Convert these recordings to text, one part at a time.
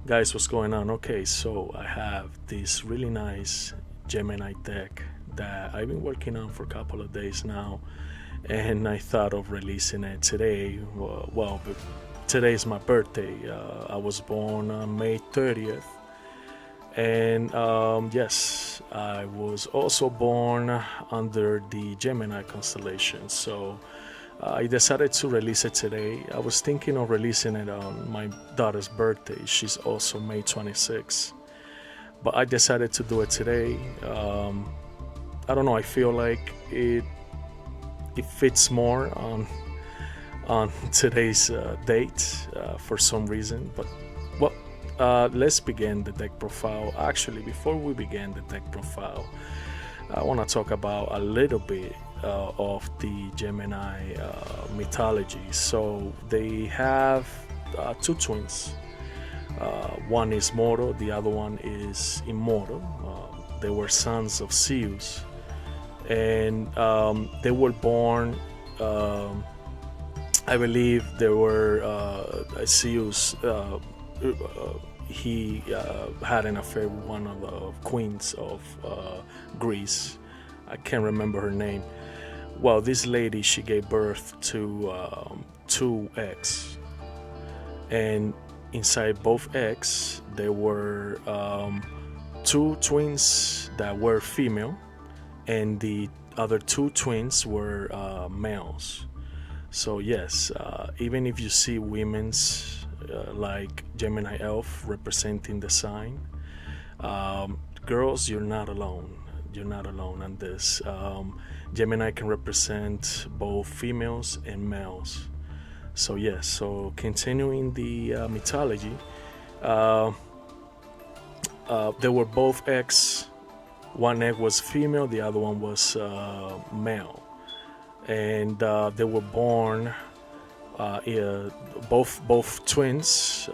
Guys, what's going on? Okay, so I have this really nice Gemini deck that I've been working on for a couple of days now, and I thought of releasing it today. Today is my birthday. I was born on May 30th, and yes, I was also born under the Gemini constellation. So I decided to release it today. I was thinking of releasing it on my daughter's birthday. She's also May 26th. But I decided to do it today. I don't know. I feel like it fits more on today's date for some reason. But well, let's begin the deck profile. Actually, before we begin the deck profile, I want to talk about a little bit of the Gemini mythology. So they have two twins. One is mortal, the other one is immortal. They were sons of Zeus, and they were born. I believe they were Zeus. He had an affair with one of the queens of Greece. I can't remember her name. Well, this lady, she gave birth to two eggs, and inside both eggs there were two twins that were female, and the other two twins were males. So yes, even if you see women's like Gemini elf representing the sign, girls, you're not alone. You're not alone on this. Gemini can represent both females and males. So yes, so continuing the mythology, they were both eggs. One egg was female, the other one was male, and they were born. Both twins.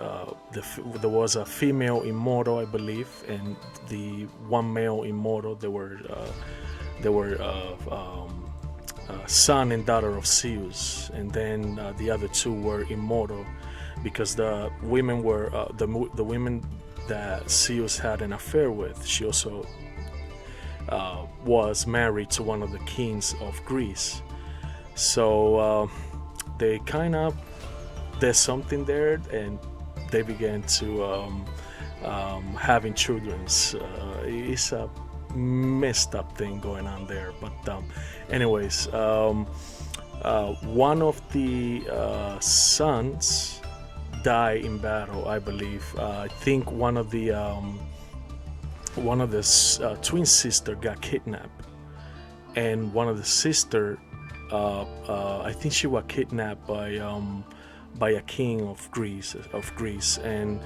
There was a female immortal, I believe, and the one male immortal. They were son and daughter of Zeus, and then the other two were immortal because the women were the women that Zeus had an affair with. She also was married to one of the kings of Greece. So they kind of there's something there, and they began to having children. It's a messed up thing going on there, but anyways, one of the sons died in battle, I believe. I think one of the twin sister got kidnapped, and one of the sister I think she was kidnapped by a king of Greece, and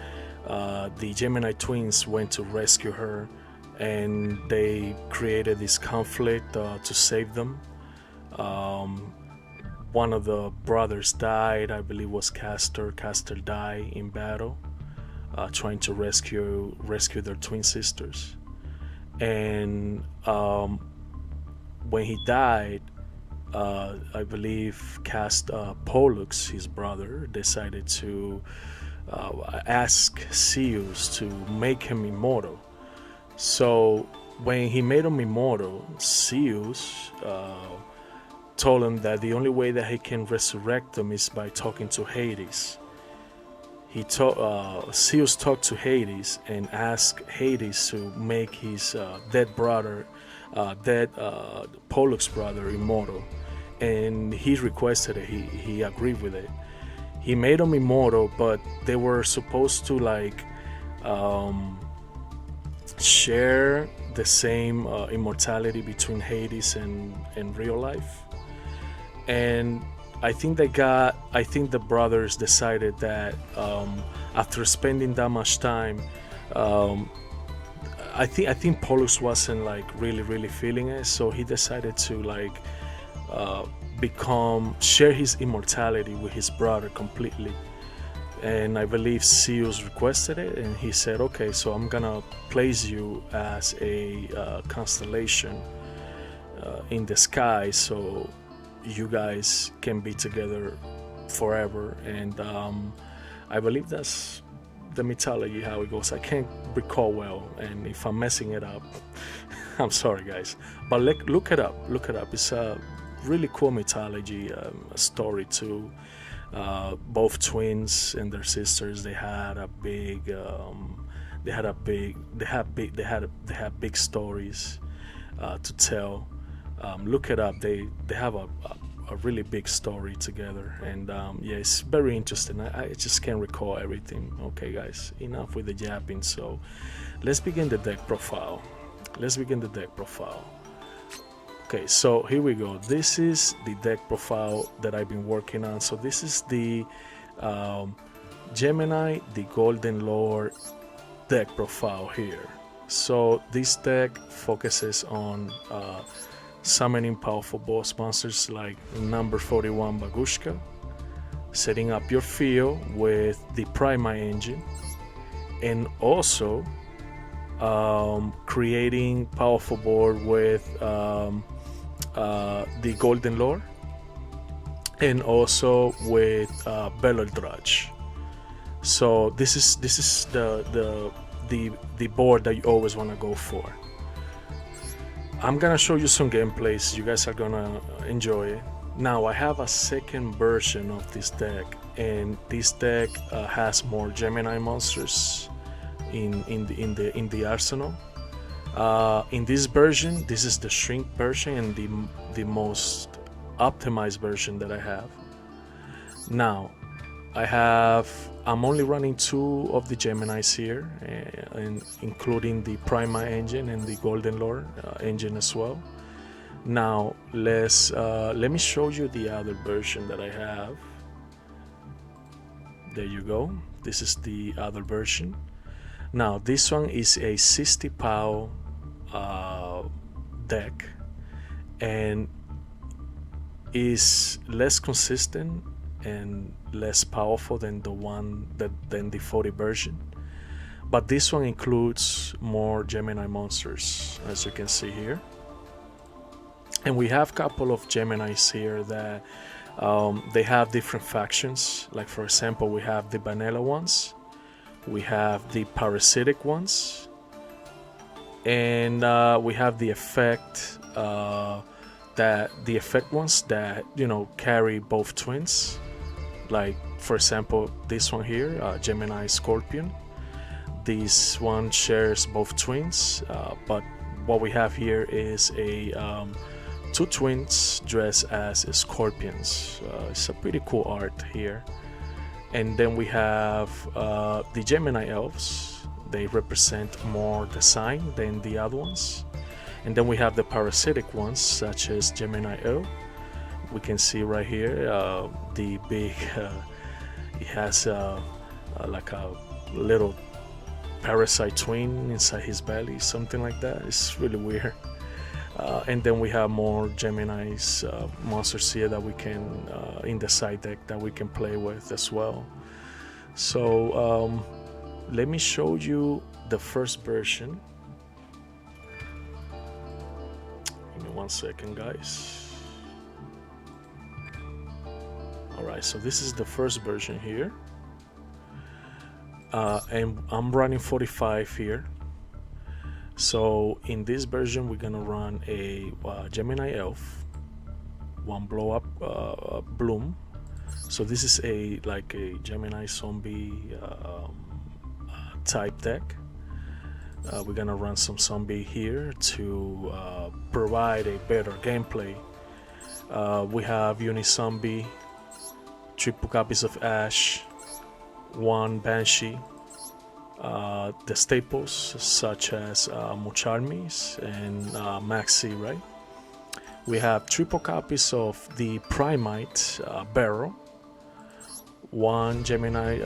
the Gemini twins went to rescue her, and they created this conflict to save them. One of the brothers died, I believe was Castor. Castor died in battle, trying to rescue their twin sisters. And when he died, I believe Pollux, his brother, decided to ask Zeus to make him immortal. So when he made him immortal, Zeus told him that the only way that he can resurrect him is by talking to Hades. Zeus talked to Hades and asked Hades to make his dead Pollux brother immortal, and he requested it. He agreed with it. He made him immortal, but they were supposed to share the same immortality between Hades and real life. And I think the brothers decided that after spending that much time, I think Pollux wasn't really feeling it, so he decided to share his immortality with his brother completely. And I believe Zeus requested it, and he said, okay, so I'm gonna place you as a constellation in the sky, so you guys can be together forever. And I believe the mythology how it goes. I can't recall well, and if I'm messing it up, I'm sorry, guys. But look it up. Look it up. It's a really cool mythology story too. Both twins and their sisters, they had big stories to tell. Look it up. They have a really big story together, and yeah, it's very interesting. I just can't recall everything. Okay, guys, enough with the yapping. So let's begin the deck profile. Okay, so here we go. This is the deck profile that I've been working on. So this is the Gemini, the Golden Lord deck profile here. So this deck focuses on summoning powerful boss monsters like number 41 Bagushka, setting up your field with the Primite Engine, and also creating powerful board with the Golden Lord, and also with Bellow Drudge. So this is the board that you always want to go for. I'm gonna show you some gameplays. You guys are gonna enjoy it. Now I have a second version of this deck, and this deck has more Gemini monsters in the arsenal. In this version, this is the shrink version and the most optimized version that I have. Now I'm only running 2 of the Geminis here, and including the Primite Engine and the Golden Lord engine as well. Now let me show you the other version that I have. There you go. This is the other version. Now this one is a 60 POW deck, and is less consistent and less powerful than the 40 version, but this one includes more Gemini monsters, as you can see here. And we have a couple of Geminis here that they have different factions. Like for example, we have the vanilla ones, we have the parasitic ones, and we have the effect ones that, you know, carry both twins. Like for example, this one here, Gemini Scorpion. This one shares both twins, but what we have here is a 2 twins dressed as scorpions. It's a pretty cool art here. And then we have the Gemini elves. They represent more design than the other ones. And then we have the parasitic ones, such as Gemini elf. We can see right here the big it has like a little parasite twin inside his belly, something like that. It's really weird. And then we have more Gemini's monsters here that we can in the side deck that we can play with as well. So let me show you the first version. Give me 1 second, guys. Alright, so this is the first version here, and I'm running 45 here. So in this version we're gonna run a Gemini elf, 1 blow up bloom. So this is like a Gemini zombie type deck. We're gonna run some zombie here to provide a better gameplay. We have Unizombie, triple copies of Ash, 1 Banshee, the staples such as Mucharmis and Maxi, right? We have triple copies of the Primite Barrel, 1 Gemini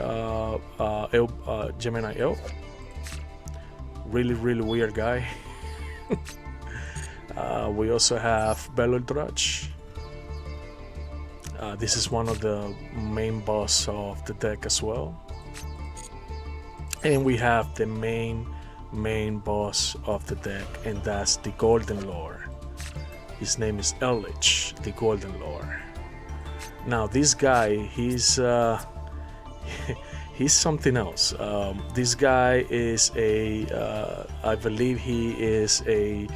elf, really weird guy. We also have Bellow Drudge. This is one of the main boss of the deck as well. And we have the main boss of the deck, and that's the Golden Lord. His name is Elich, the Golden Lord. Now this guy, he he's something else. This guy is I believe he is a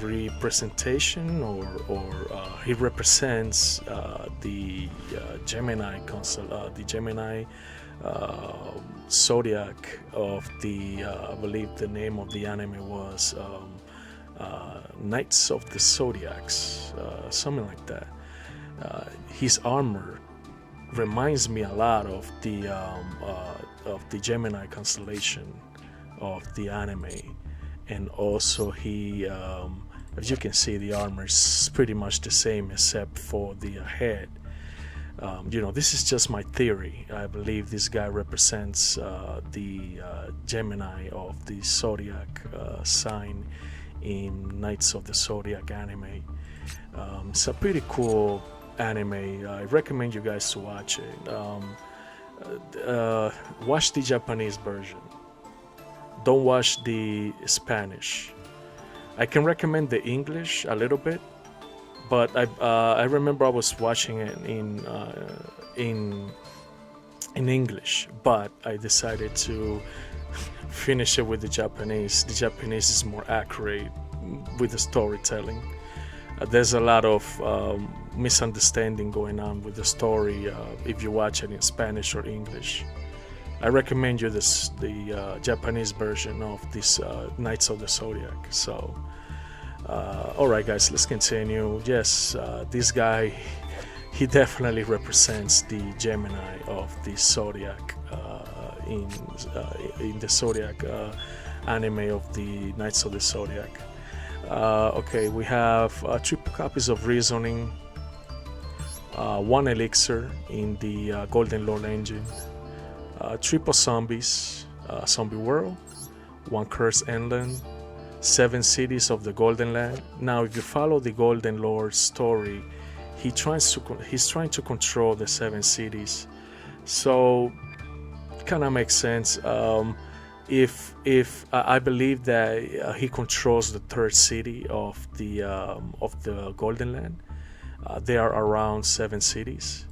representation, or he represents the Gemini the Gemini zodiac of the I believe the name of the anime was Knights of the Zodiacs, something like that. His armor reminds me a lot of the Gemini constellation of the anime, and also he, as you can see, the armor is pretty much the same except for the head. This is just my theory. I believe this guy represents the Gemini of the zodiac sign in Knights of the Zodiac anime. It's a pretty cool anime. I recommend you guys to watch it. Watch the Japanese version. Don't watch the Spanish. I can recommend the English a little bit, but I remember I was watching it in English, but I decided to finish it with the Japanese. The Japanese is more accurate with the storytelling. There's a lot of misunderstanding going on with the story if you watch it in Spanish or English. I recommend you the Japanese version of this Knights of the Zodiac. So, alright guys, let's continue. Yes, this guy, he definitely represents the Gemini of the Zodiac in the Zodiac anime of the Knights of the Zodiac. Okay, we have 3 copies of Reasoning, 1 Elixir in the Golden Lord engine, 3 Zombies, Zombie World, 1 Cursed Endland, 7 Cities of the Golden Land. Now, if you follow the Golden Lord's story, he's trying to control the 7 cities. So, kind of makes sense. If I believe that he controls the 3rd city of the Golden Land. There are around 7 cities,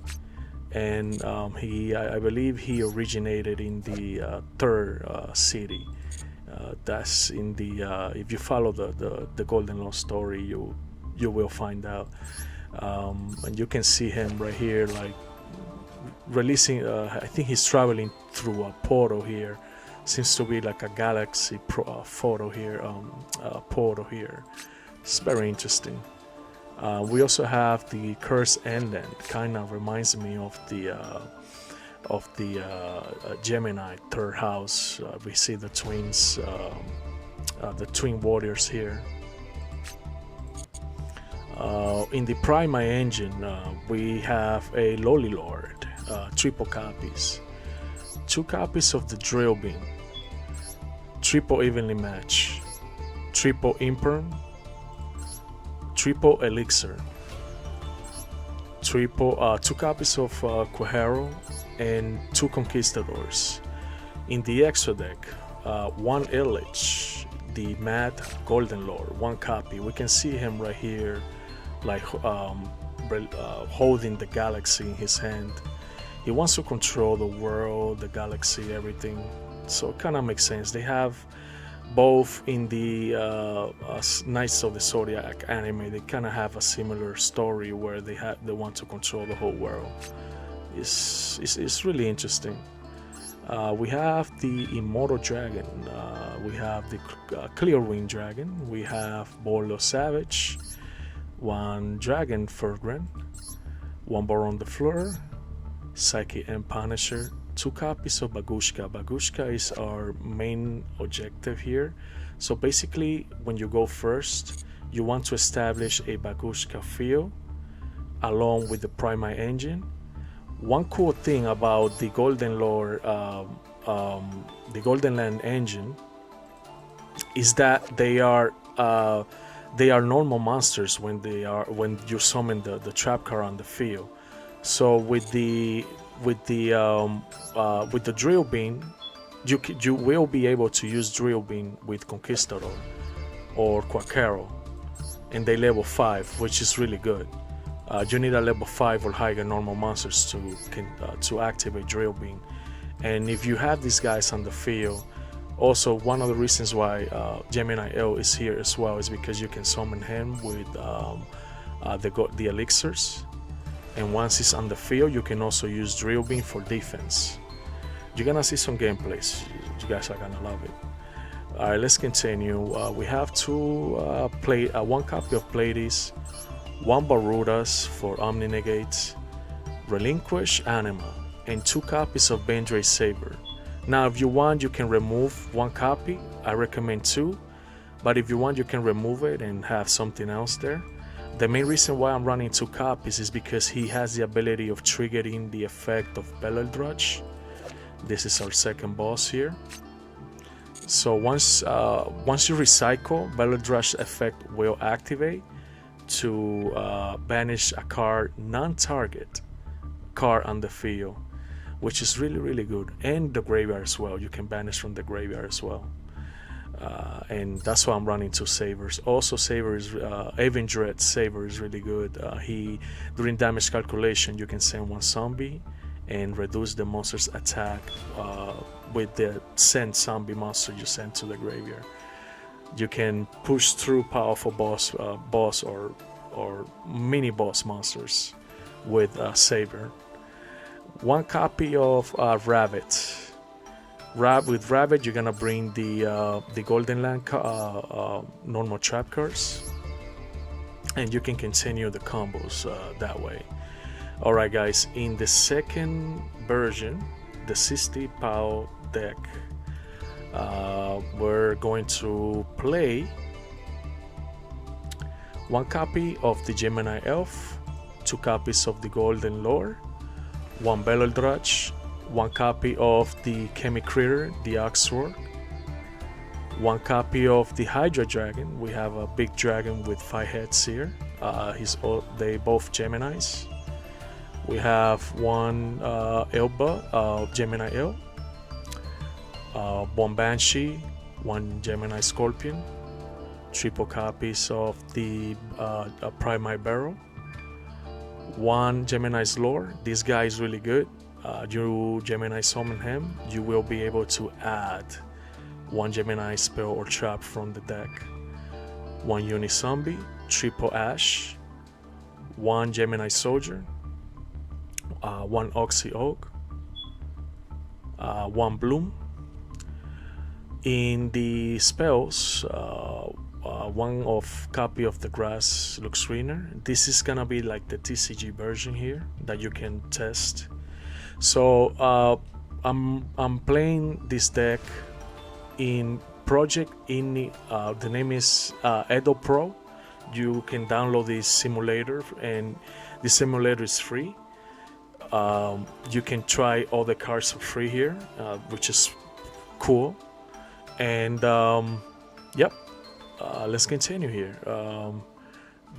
and I believe he originated in the 3rd city. That's in the if you follow the Golden Lord story, you will find out, and you can see him right here, like releasing. I think he's traveling through a portal here. Seems to be like a galaxy portal here. It's very interesting. We also have the Cursed Endland. Kind of reminds me of the Gemini 3rd house. We see the twins, the twin warriors here. In the Primite Engine, we have a Lowly Lord, 3 copies, 2 copies of the Drill Beam, 3 Evenly Match, 3 Imperm, 3 Elixir, 2 copies of Quajero, and 2 Conquistadors. In the Extra deck, 1 Illich, the Mad Golden Lord, 1 copy. We can see him right here, like holding the galaxy in his hand. He wants to control the world, the galaxy, everything. So it kind of makes sense. They have both in the Knights of the Zodiac anime. They kind of have a similar story where they want to control the whole world. It's really interesting. We have the Immortal Dragon. We have the Clear Wing Dragon. We have Borlo Savage, 1 Dragon Furgren, 1 Baron de Fleur, Psyche and Punisher, 2 copies of Bagushka. Bagushka is our main objective here. So basically, when you go first, you want to establish a Bagushka field along with the Primite Engine. One cool thing about the Golden Lord, the Golden Land engine, is that they are normal monsters when you summon the trap card on the field. So with the Drill Beam, you will be able to use Drill Beam with Conquistador or Quaquero, and they level 5, which is really good. You need a level 5 or higher normal monsters to activate Drill Beam, And if you have these guys on the field, also one of the reasons why Gemini L is here as well is because you can summon him with the elixirs, and once he's on the field you can also use drill beam for defense. You're gonna see some gameplays, you guys are gonna love it. Alright, let's continue. We have one copy of Pleiades, one Barudas for Omni Negates, Relinquish Anima, and 2 copies of Bendra's Saber. Now if you want, you can remove 1 copy. I recommend 2, but if you want, you can remove it and have something else there. The main reason why I'm running 2 copies is because he has the ability of triggering the effect of Beldrudge. This is our second boss here. So once you recycle, Beldrudge effect will activate to banish a card, non-target card on the field, which is really good, and the graveyard as well. You can banish from the graveyard as well, and that's why I'm running 2 Sabers. Also, Saber is Avenged Saber is really good. During damage calculation, you can send 1 zombie and reduce the monster's attack with the send zombie monster you send to the graveyard. You can push through powerful boss or mini boss monsters with Saber. 1 copy of Rabbit. With Rabbit, you're gonna bring the Golden Land normal trap cards, and you can continue the combos that way. Alright guys, in the second version, the 60 POW deck, we're going to play 1 copy of the Gemini Elf, 2 copies of the Golden Lore, 1 Beldrudge, 1 copy of the Chemicritter, the Oxwork, 1 copy of the Hydra Dragon. We have a big dragon with 5 heads here. They both Geminis. We have 1 Elba, Gemini El, 1 Banshee, 1 Gemini Scorpion, 3 copies of the Primite Barrel, 1 Gemini's Lore. This guy is really good. You Gemini summon him, you will be able to add 1 Gemini spell or trap from the deck. 1 Unizombie, 3 Ash, 1 Gemini Soldier, 1 Oxy Oak, 1 Bloom. In the spells, 1 copy of the Grass Luxriner. This is gonna be like the TCG version here that you can test. So I'm playing this deck in Project Inni. The name is Edo Pro. You can download this simulator, and the simulator is free. You can try all the cards for free here, which is cool. And yep, let's continue here.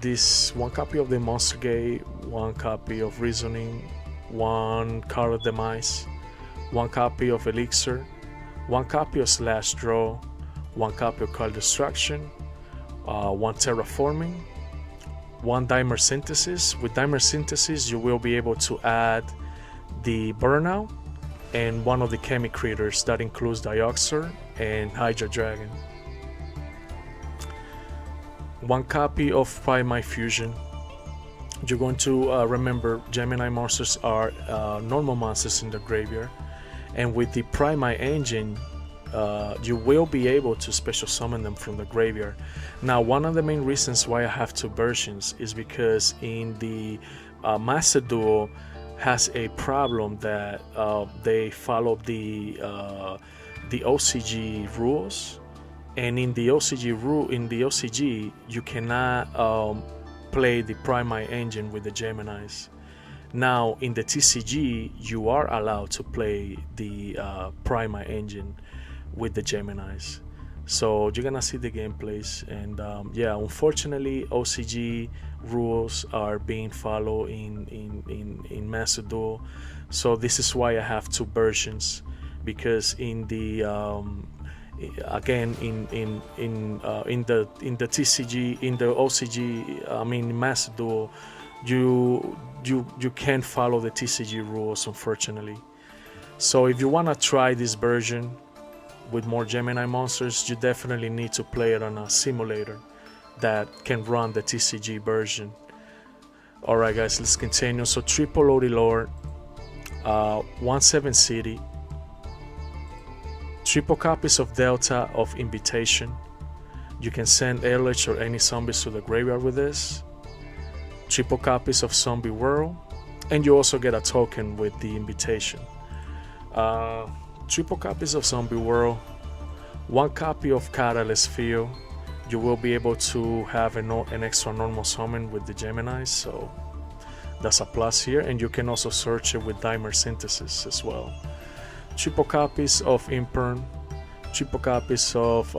This 1 copy of the Monster Gate, 1 copy of Reasoning, 1 card of Demise, 1 copy of Elixir, 1 copy of Slash Draw, 1 copy of Card Destruction, 1 Terraforming, 1 Dimer Synthesis. With Dimer Synthesis, you will be able to add the Burnout and 1 of the Chemicritters. That includes Dioxer and Hydra Dragon. 1 copy of Primite Fusion. You're going to remember Gemini monsters are normal monsters in the graveyard, and with the Primite Engine you will be able to special summon them from the graveyard. Now, one of the main reasons why I have 2 versions is because in the MasterDuel has a problem that they follow the OCG rules, and in the OCG you cannot play the Primite Engine with the Geminis. Now in the TCG you are allowed to play the Primite Engine with the Geminis. So you're gonna see the gameplays, and yeah, unfortunately OCG rules are being followed in MasterDuel. So this is why I have 2 versions, because in the again in the TCG, in the OCG, I mean MasterDuel, you can't follow the TCG rules, unfortunately. So if you want to try this version with more Gemini monsters, you definitely need to play it on a simulator that can run the TCG version. Alright guys, let's continue. So triple Lordy Lord, 1/7 City, triple copies of Delta of Invitation. You can send Eldritch or any zombies to the graveyard with this. Triple copies of Zombie World, and you also get a token with the invitation. Triple copies of Zombie World, 1 copy of Catalyst Field. You will be able to have an extra normal summon with the Gemini, so that's a plus here, and you can also search it with Dimer Synthesis as well. Triple copies of Imperm, triple copies of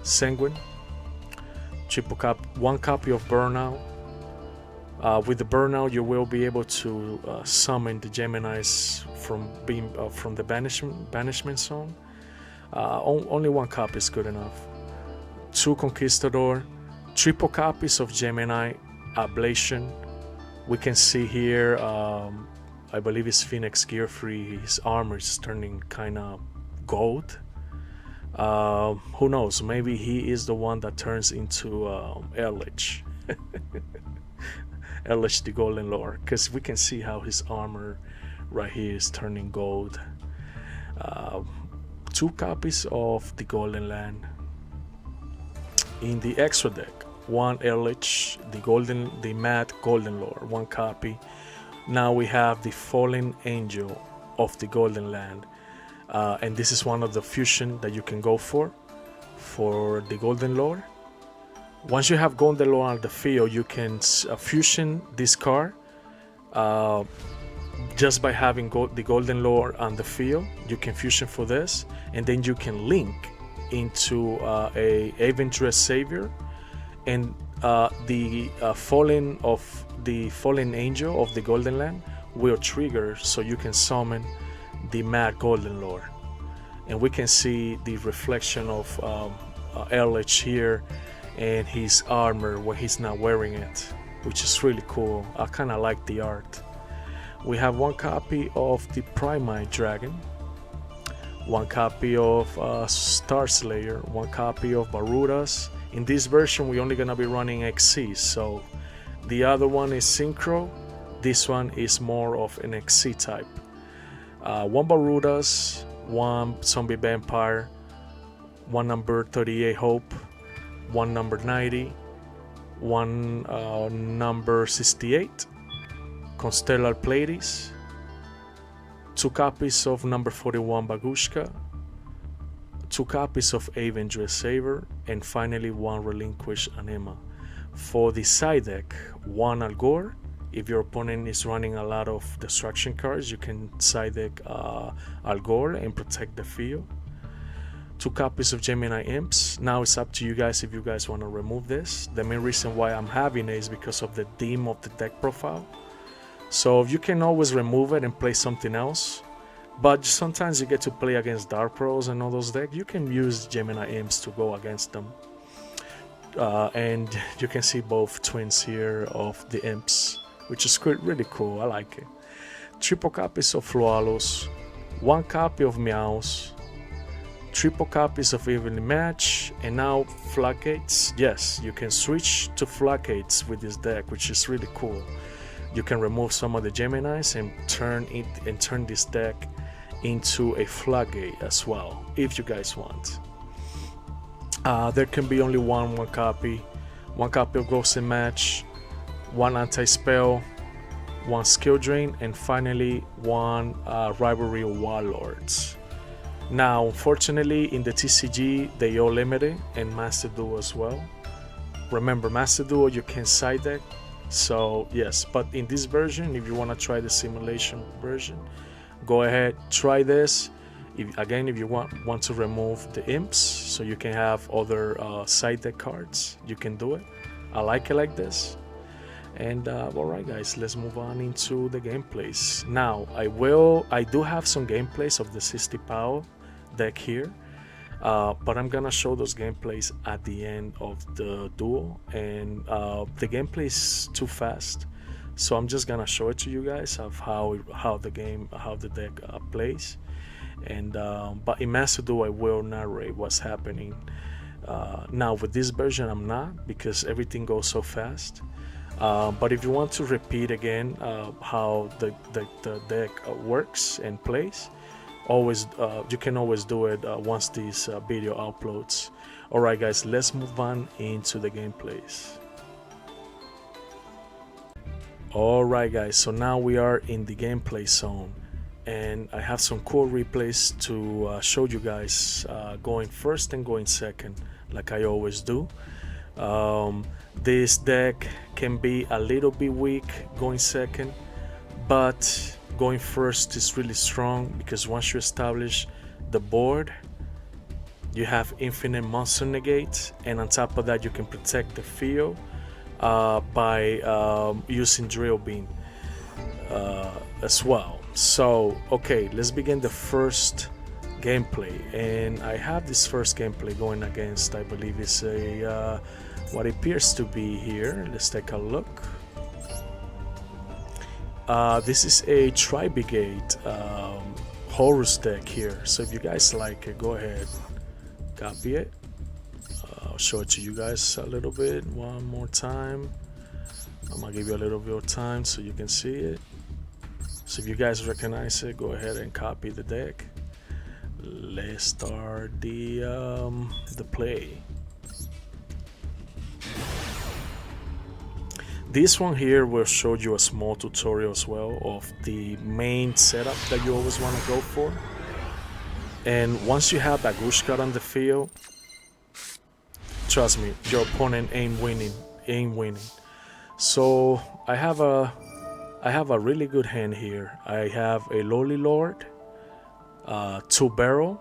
Sanguine, 1 copy of Burnout. With the Burnout, you will be able to summon the Geminis from the banishment zone. Only 1 copy is good enough. 2 Conquistador, triple copies of Gemini Ablation. We can see here, I believe it's Phoenix Gear Free. His armor is turning kind of gold. Who knows? Maybe he is the one that turns into Eldritch. Eldritch the Golden Lord, because we can see how his armor right here is turning gold. 2 copies of the Golden Land. In the extra deck, 1 Eldritch, the Mad Golden Lord, 1 copy. Now we have the Fallen Angel of the Golden Land, and this is one of the fusion that you can go for the Golden Lord. Once you have Golden Lord on the field, you can fusion this card just by having the Golden Lord on the field. You can fusion for this, and then you can link into a Avengers Savior, and the Fallen Angel of the Golden Land will trigger, so you can summon the Mad Golden Lord. And we can see the reflection of Eldritch here and his armor when he's not wearing it, which is really cool. I kind of like the art. We have 1 copy of the Primite Dragon, 1 copy of Star Slayer, 1 copy of Barudas. In this version, we're only gonna be running XC, so the other one is Synchro. This one is more of an XC type. 1 Barudas, 1 Zombie Vampire, 1 number 38 Hope, 1 number 90, 1 number 68, Constellar Pleiades, 2 copies of number 41 Bagushka, 2 copies of Avengers Saver, and finally 1 Relinquish Anima. For the side deck, 1 Algor. If your opponent is running a lot of destruction cards, you can side deck Algor and protect the field. 2 copies of Gemini Imps. Now it's up to you guys if you guys want to remove this. The main reason why I'm having it is because of the theme of the deck profile. So you can always remove it and play something else, but sometimes you get to play against Dark Pros and all those decks. You can use Gemini Imps to go against them. And you can see both twins here of the Imps, which is really cool. I like it. Triple copies of Flawless, 1 copy of Meows, triple copies of Evenly Match, and now Floodgates. Yes, you can switch to Floodgates with this deck, which is really cool. You can remove some of the Geminis and turn this deck into a Floodgate as well, if you guys want. There can be only one copy of Ghost and Match, 1 anti-spell, 1 skill drain, and finally 1 rivalry of warlords. Now, unfortunately, in the TCG, they all limited, and Master Duel as well. Remember, Master Duel you can side deck, so yes. But in this version, if you want to try the simulation version, go ahead, try this. If you want to remove the imps, so you can have other side deck cards, you can do it. I like it like this. And alright guys, let's move on into the gameplays. Now I do have some gameplays of the 60 POW deck here, but I'm gonna show those gameplays at the end of the duel, and the gameplay is too fast, So I'm just gonna show it to you guys of how the deck plays. And but in Master Duel I will narrate what's happening. Now with this version I'm not, because everything goes so fast. But if you want to repeat again how the deck works and plays, always you can always do it once this video uploads. Alright guys, let's move on into the gameplays. Alright guys, so now we are in the gameplay zone, and I have some cool replays to show you guys, going first and going second like I always do. This deck can be a little bit weak going second, but going first is really strong, because once you establish the board you have infinite monster negates, and on top of that you can protect the field by using drill beam as well. So okay, let's begin the first gameplay, and I have this first gameplay going against, I believe it's a what appears to be here. Let's take a look. This is a Tri-Brigade Horus deck here, so if you guys like it, go ahead, copy it. I'll show it to you guys a little bit one more time. I'm gonna give you a little bit of time so you can see it. So if you guys recognize it, go ahead and copy the deck. Let's start the play. This one here will show you a small tutorial as well of the main setup that you always want to go for. And once you have Bagushka on the field, trust me, your opponent ain't winning. So I have a really good hand here. I have a Lowly Lord, 2 Barrel,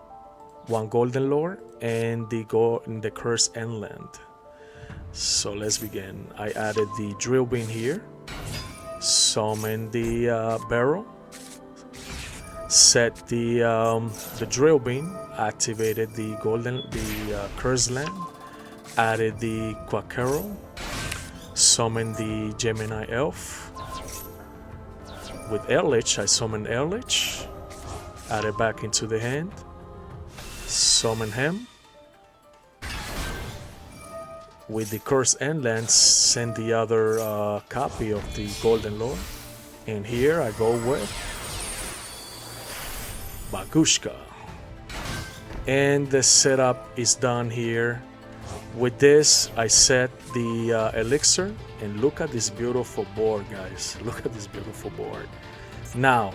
1 Golden Lord, and the Cursed Endland. So let's begin. I added the drill beam here, summon the barrel, set the drill beam, activated the Cursed Land, added the Quaquero, summoned the Gemini Elf. With Ehrlich, I summoned Ehrlich, added back into the hand, summon him. With the Cursed Endlands, send the other copy of the Golden Lord. And here I go with Bagushka. And the setup is done here. With this, I set the elixir, and look at this beautiful board, guys. Look at this beautiful board. Now,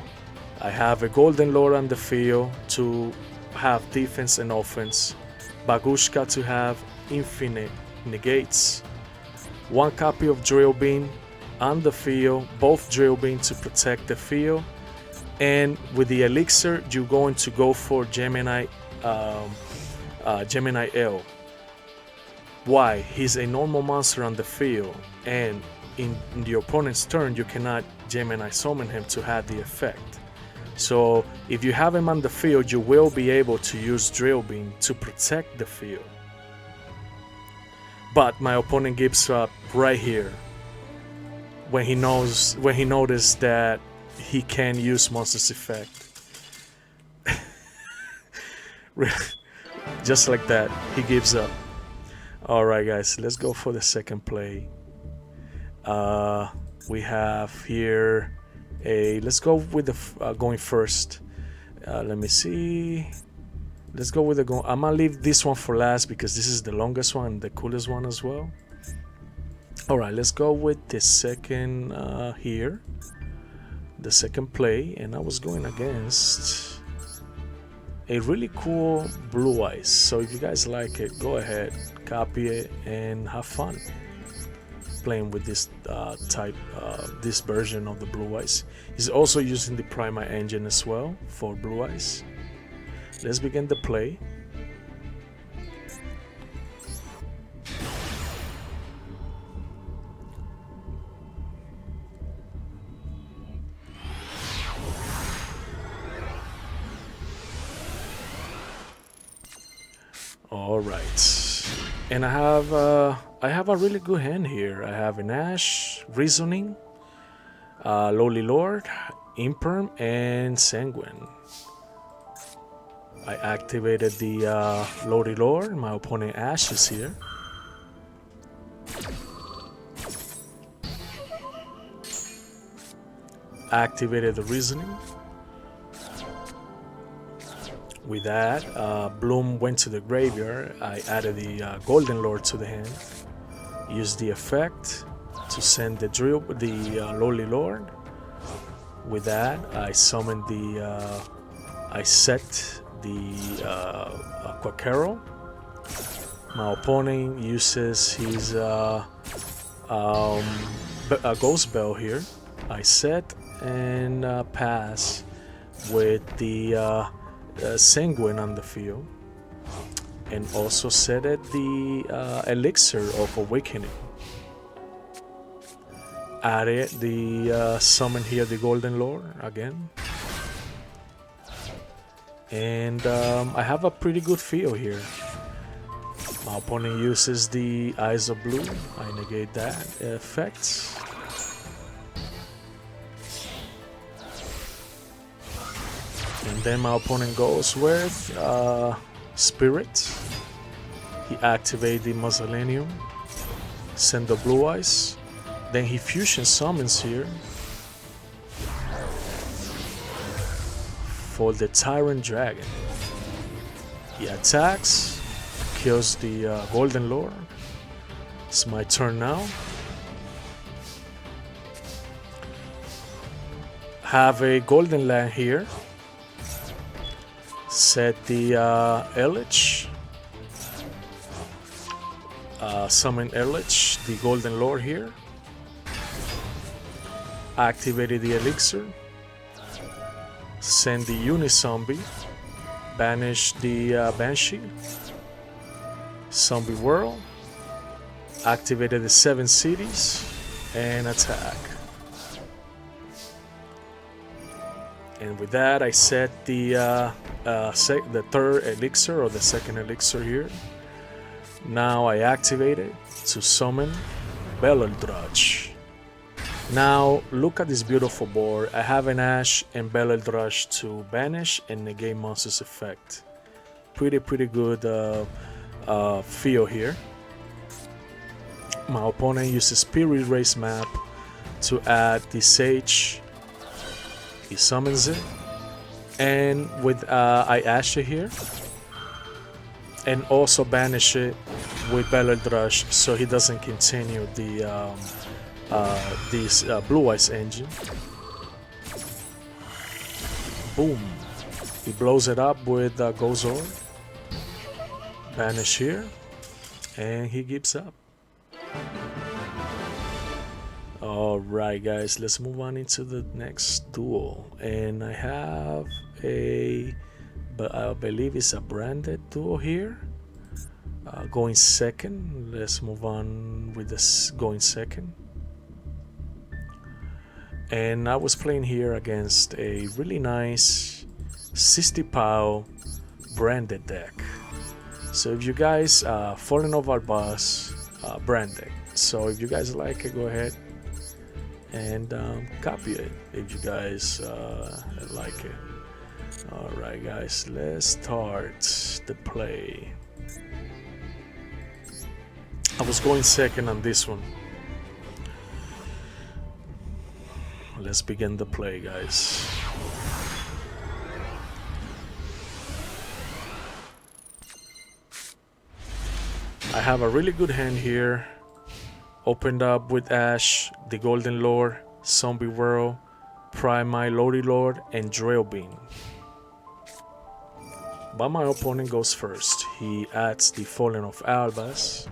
I have a Golden Lord on the field to have defense and offense. Bagushka to have infinite negates, 1 copy of drill beam on the field, both drill beam to protect the field, and with the elixir you're going to go for Gemini L. Why? He's a normal monster on the field, and in the opponent's turn you cannot Gemini summon him to have the effect. So if you have him on the field, you will be able to use drill beam to protect the field. But my opponent gives up right here when he noticed that he can use monster's effect. Just like that, he gives up. Alright guys, let's go for the second play. We have here let's go with the going first. Let me see. Let's go with the I'm gonna leave this one for last because this is the longest one, the coolest one as well. Alright, let's go with the second here. The second play, and I was going against a really cool Blue Eyes. So if you guys like it, go ahead, copy it, and have fun playing with this this version of the Blue Eyes. He's also using the Primite Engine as well for Blue Eyes. Let's begin the play. All right, and I have a really good hand here. I have an Ash, Reasoning, Lowly Lord, Imperm, and Sanguine. I activated the Lowly Lord. My opponent Ash is here. Activated the Reasoning. With that, Bloom went to the graveyard. I added the Golden Lord to the hand. Used the effect to send the Lowly Lord. With that, I summoned I set the Quaquero. My opponent uses his Ghost Bell here. I set and pass with the Sanguine on the field, and also set it the Elixir of Awakening. Added the summon here the Golden Lord again, and I have a pretty good feel here. My opponent uses the Eyes of Blue. I negate that effect. And then my opponent goes with Spirit. He activates the Mausoleum, send the Blue Eyes. Then he fusion summons here for the Tyrant Dragon. He attacks, kills the Golden Lord. It's my turn now. Have a Golden Land here. Set the Elich. Summon Elich, the Golden Lord here. Activated the Elixir. Send the Unizombie. Banish the Banshee. Zombie World. Activated the 7 cities. And attack. And with that, I set the third elixir or the second elixir here. Now I activate it to summon Beldrudge. Now look at this beautiful board. I have an Ash and Beldrudge to banish and negate monster's effect. Pretty good feel here. My opponent uses Spirit Race map to add the Sage. He summons it, and with I Ash it here, and also banish it with Beldrudge so he doesn't continue the this Blue Eyes engine. Boom! He blows it up with Ghost Orb. Banish here, and he gives up. Alright guys, let's move on into the next duel. And I have but I believe it's a branded duel here. Going second. Let's move on with this going second. And I was playing here against a really nice 60 POW branded deck. So if you guys falling off our bus, branded. So if you guys like it, go ahead and copy it if you guys like it. Alright guys, let's start the play. I was going second on this one. Let's begin the play, guys. I have a really good hand here. Opened up with Ash, the Golden Lord, Zombie World, Primite Lowly Lord, and Drillbeam. But my opponent goes first. He adds the Fallen of Albas.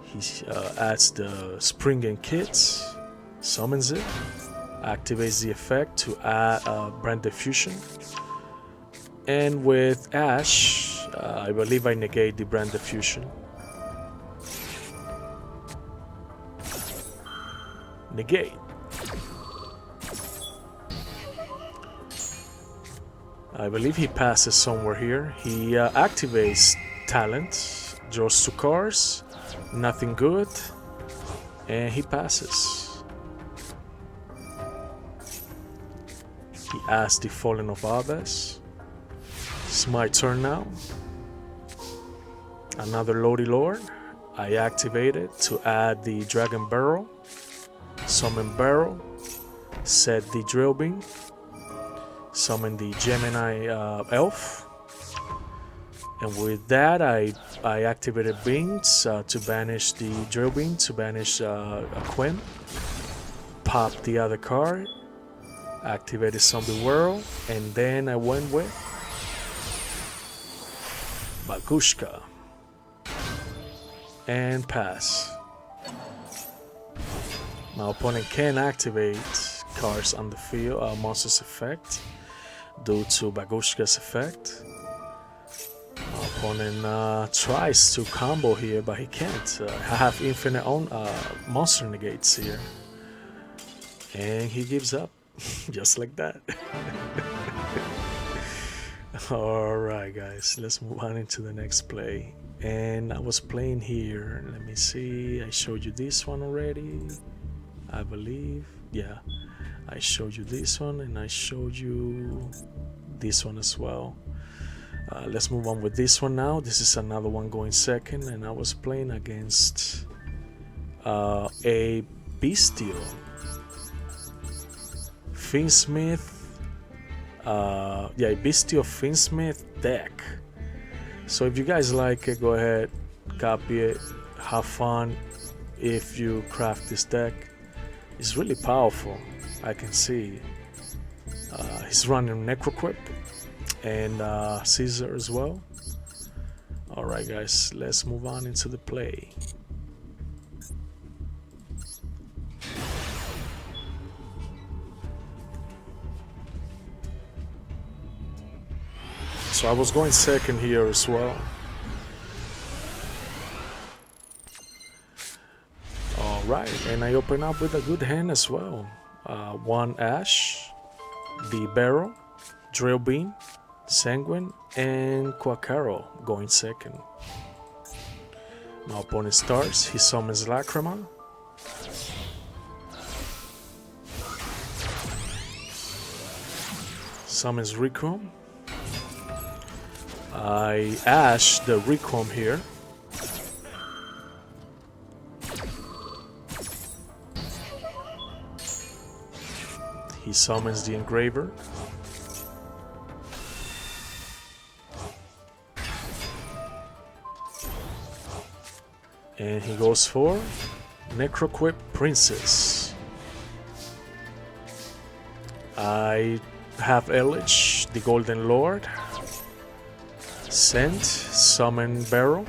He adds the Spring and Kids, summons it, activates the effect to add Branded Fusion. And with Ash, I believe I negate the Branded Fusion. Negate. I believe he passes somewhere here. He activates Talent, draws 2 cards, nothing good, and he passes. He asked the Fallen of Abyss. It's my turn now. Another Lordy Lord. I activate it to add the Dragon Barrel. Summon Barrel. Set the Drill Beam. Summon the Gemini Elf. And with that, I activated Beams to banish the Drill Beam, to banish a Quim. Pop the other card. Activated Zombie Whirl. And then I went with Bagushka. And pass. My opponent can activate cards on the field, monster's effect, due to Bagushka's effect. My opponent tries to combo here, but he can't. I have infinite monster negates here. And he gives up, just like that. Alright guys, let's move on into the next play. And I was playing here, let me see, I showed you this one already, I believe. Yeah, I showed you this one and I showed you this one as well. Let's move on with this one now. This is another one going second, and I was playing against a Bestial Finsmith, Bestial Finsmith deck. So if you guys like it, go ahead, copy it, have fun. If you craft this deck, it's really powerful. I can see he's running Necroquip and Caesar as well. Alright guys, let's move on into the play. So I was going second here as well. Alright, and I open up with a good hand as well. One Ash, the Barrel, Drill Beam, Sanguine, and Quacaro going second. My opponent starts, he summons Lacrima. Summons Requiem. I Ash the Requiem here. He summons the Engraver. And he goes for Necroquip Princess. I have Elich, the Golden Lord. Send, summon Barrel.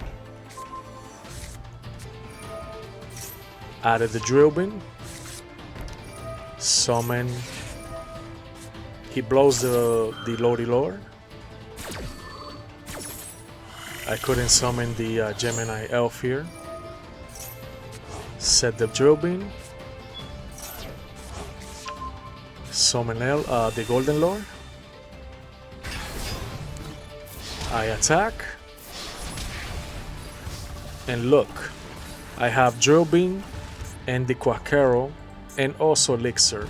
Added the Drill Beam. Summon. He blows the Lordy Lord. I couldn't summon the Gemini Elf here. Set the Drill Beam. Summon the Golden Lord. I attack. And look, I have Drill Beam and the Quacaro and also Elixir.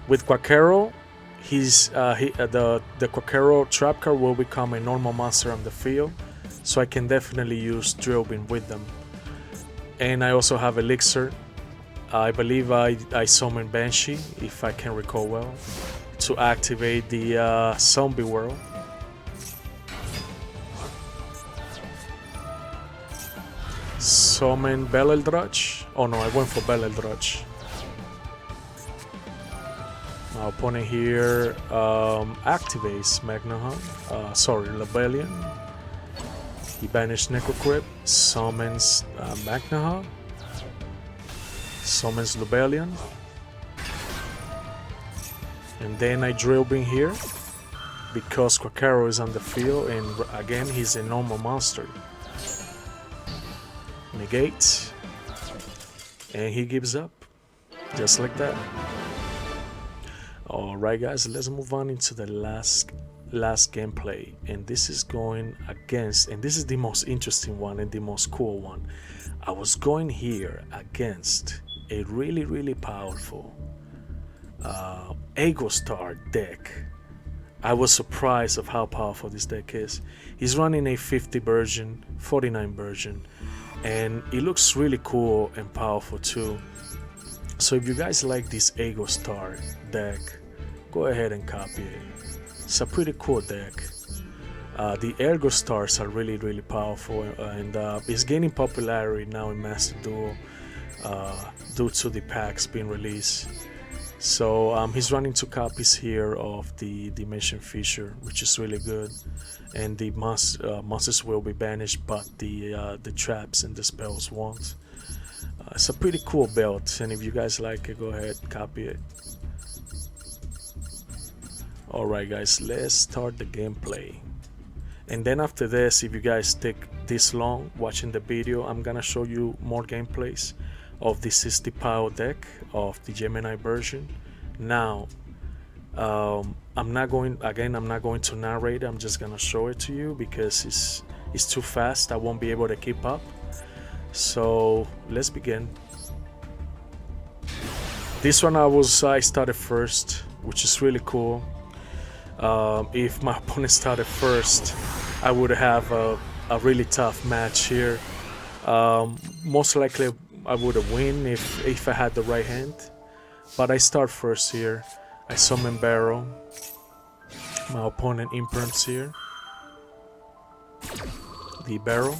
With Quacaro, the Quacaro trap card will become a normal monster on the field, so I can definitely use Drill Beam with them. And I also have Elixir. I believe I summon Banshee, if I can recall well, to activate the Zombie Whirl. Summon Beleldrudge. Oh no, I went for Beleldrudge. My opponent here activates Lebellion. He banished Necroquip, summons Magnaha, summons Lebellion, and then I Drill Beam here because Quacaro is on the field, and again he's a normal monster. Negate, and he gives up, just like that. Alright guys, let's move on into the last gameplay, and this is going against, and this is the most interesting one and the most cool one. I was going here against a really powerful YGO Star deck. I was surprised of how powerful this deck is. He's running a 50 version, 49 version, and it looks really cool and powerful too. So if you guys like this YGO Star deck, go ahead and copy it. It's a pretty cool deck. The YGO Stars are really powerful, and it's gaining popularity now in Master Duel due to the packs being released. So he's running 2 copies here of the Dimension Feature, which is really good, and the monsters will be banished, but the traps and the spells won't. It's a pretty cool belt, and if you guys like it, go ahead, copy it. Alright guys, let's start the gameplay. And then after this, if you guys take this long watching the video, I'm gonna show you more gameplays of the 60 power deck of the Gemini version. Now, I'm not going to narrate. I'm just gonna show it to you because it's too fast. I won't be able to keep up. So let's begin. This one I started first, which is really cool. If my opponent started first, I would have a really tough match here. Most likely I would have win if I had the right hand, but I start first here. I summon Barrel. My opponent imprints here. The Barrel.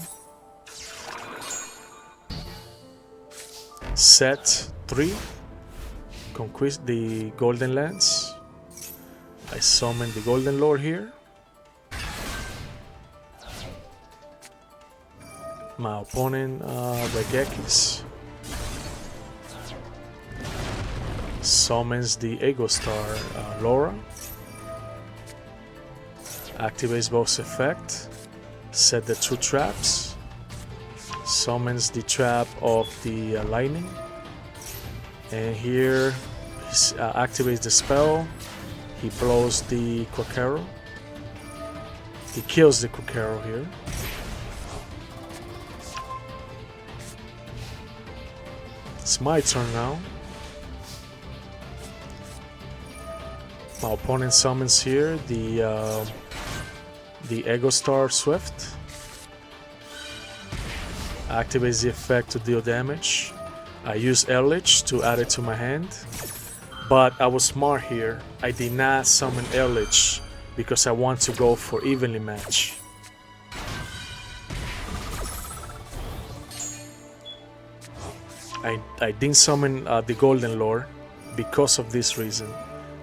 Set 3. Conquest the Golden Lance. I summon the Golden Lord here. My opponent Regekis summons the YGO Star Laura. Activates boss effect. Set the 2 traps. Summons the trap of the lightning. And here he activates the spell. He blows the Quaquero. He kills the Quaquero here. It's my turn now. My opponent summons here the YGO Star Swift. Activates the effect to deal damage. I use Eldritch to add it to my hand, but I was smart here. I did not summon Eldritch because I want to go for evenly match. I didn't summon the Golden Lord because of this reason.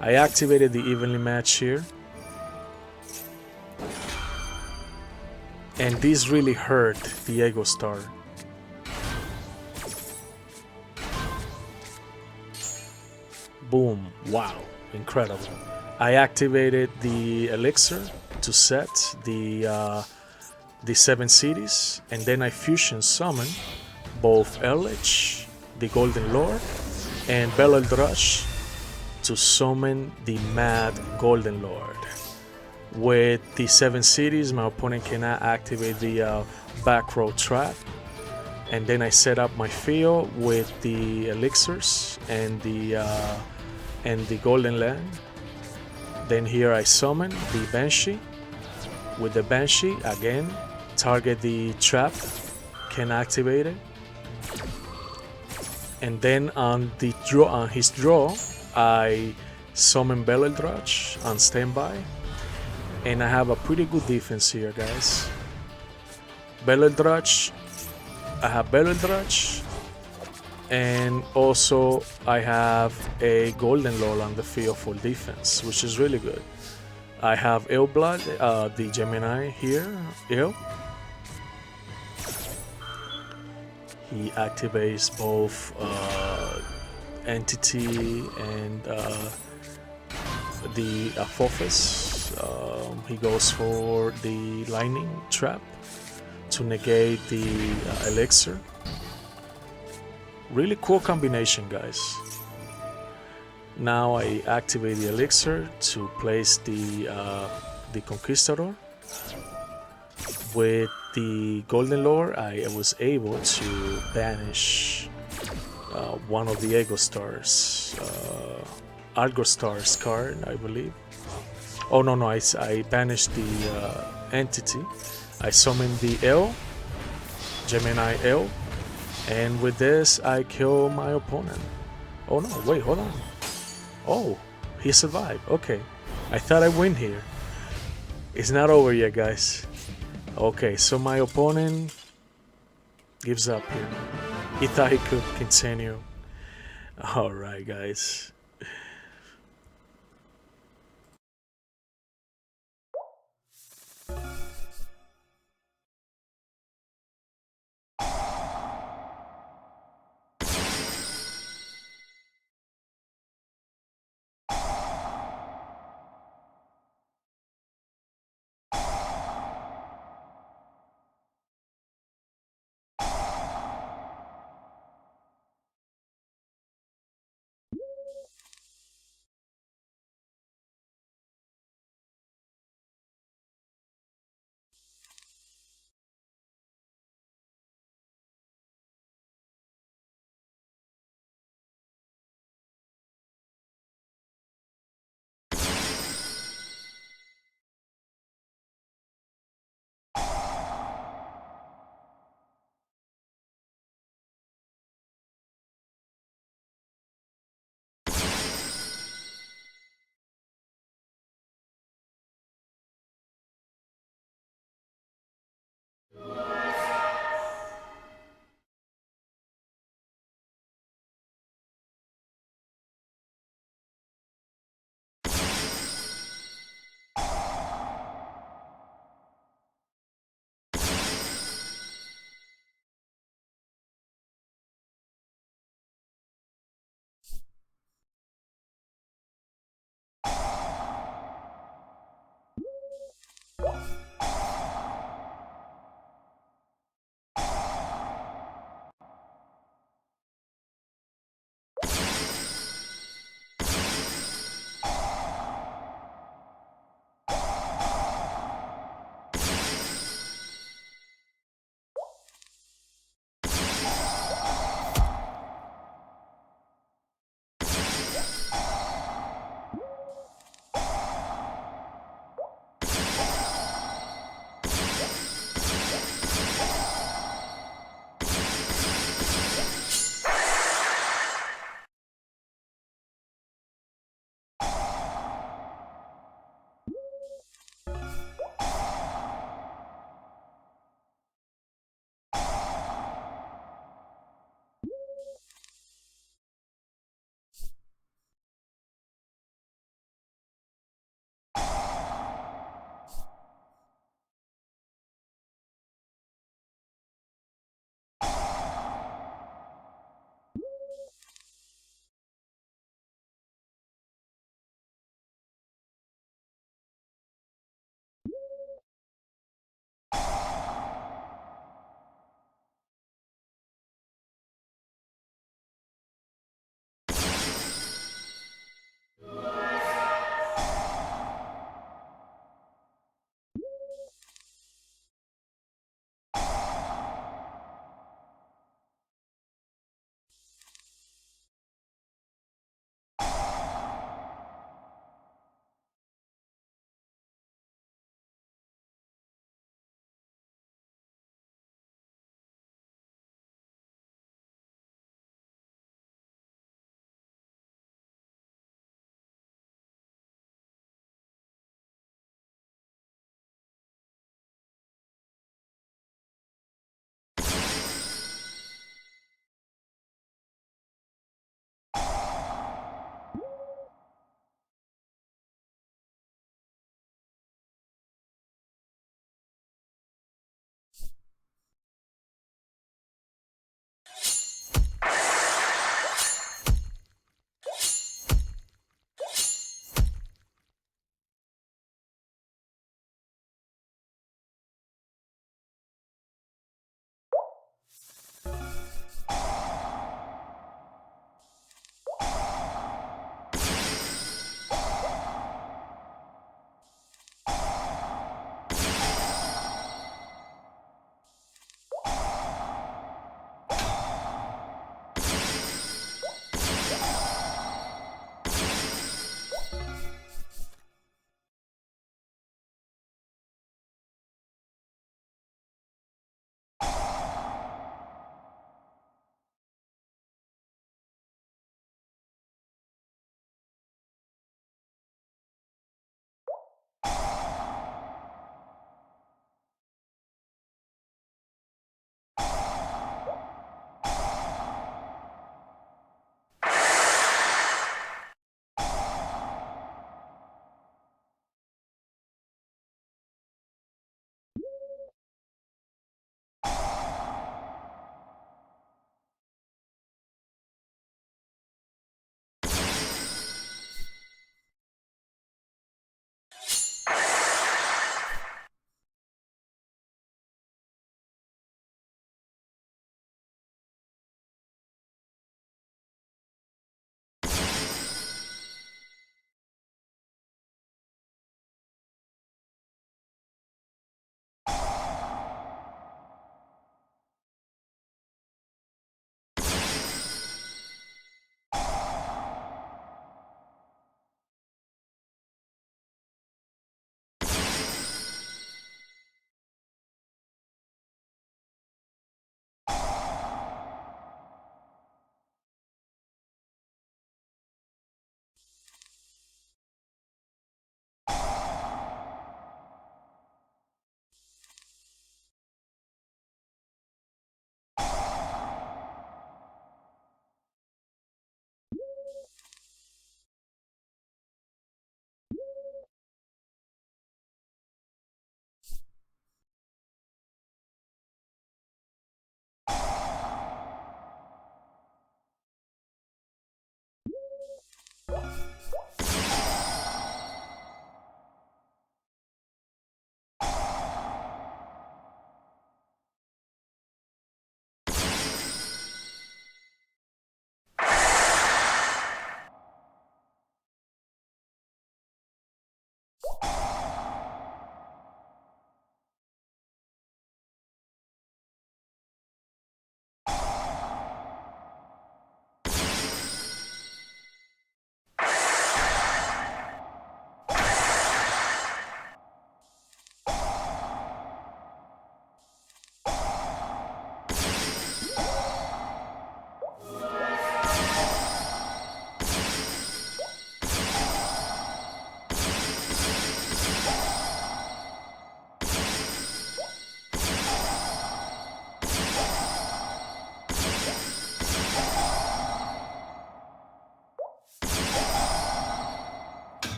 I activated the evenly match here, and this really hurt the YGO Star. Boom, wow, incredible. I activated the elixir to set the 7 cities, and then I fusion summon both Eldritch, the Golden Lord, and Beleldrash to summon the Mad Golden Lord. With the 7 cities, my opponent cannot activate the back row trap, and then I set up my field with the elixirs and the Golden Land. Then here I summon the Banshee. With the Banshee, again, target the trap, can activate it. And then on his draw, I summon Beleldrach on standby, and I have a pretty good defense here, guys. Beleldrach, I have Beleldrach, and also I have a Golden Lord on the field for defense, which is really good. I have Illblood, the Gemini here, Ill. He activates both Entity and the Apophis. He goes for the Lightning Trap to negate the Elixir. Really cool combination, guys. Now I activate the Elixir to place the Conquistador. With the Golden Lord, I was able to banish one of the YGO Stars Algostar's card, I believe. Oh no, no, I banished the entity. I summoned the L, Gemini L, and with this I kill my opponent. Oh no, wait, hold on. Oh, he survived. Okay, I thought I win here. It's not over yet, guys. Okay, so my opponent gives up here. He thought he could continue. Alright, guys.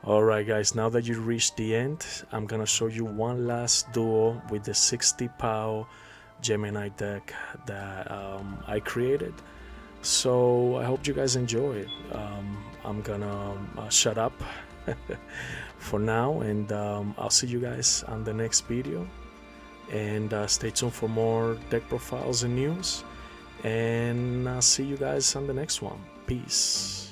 Alright guys, now that you reached the end, I'm gonna show you one last duel with the 60 POW Gemini deck that I created. So I hope you guys enjoy it. I'm gonna shut up for now, and I'll see you guys on the next video, and stay tuned for more deck profiles and news, and I'll see you guys on the next one. Peace.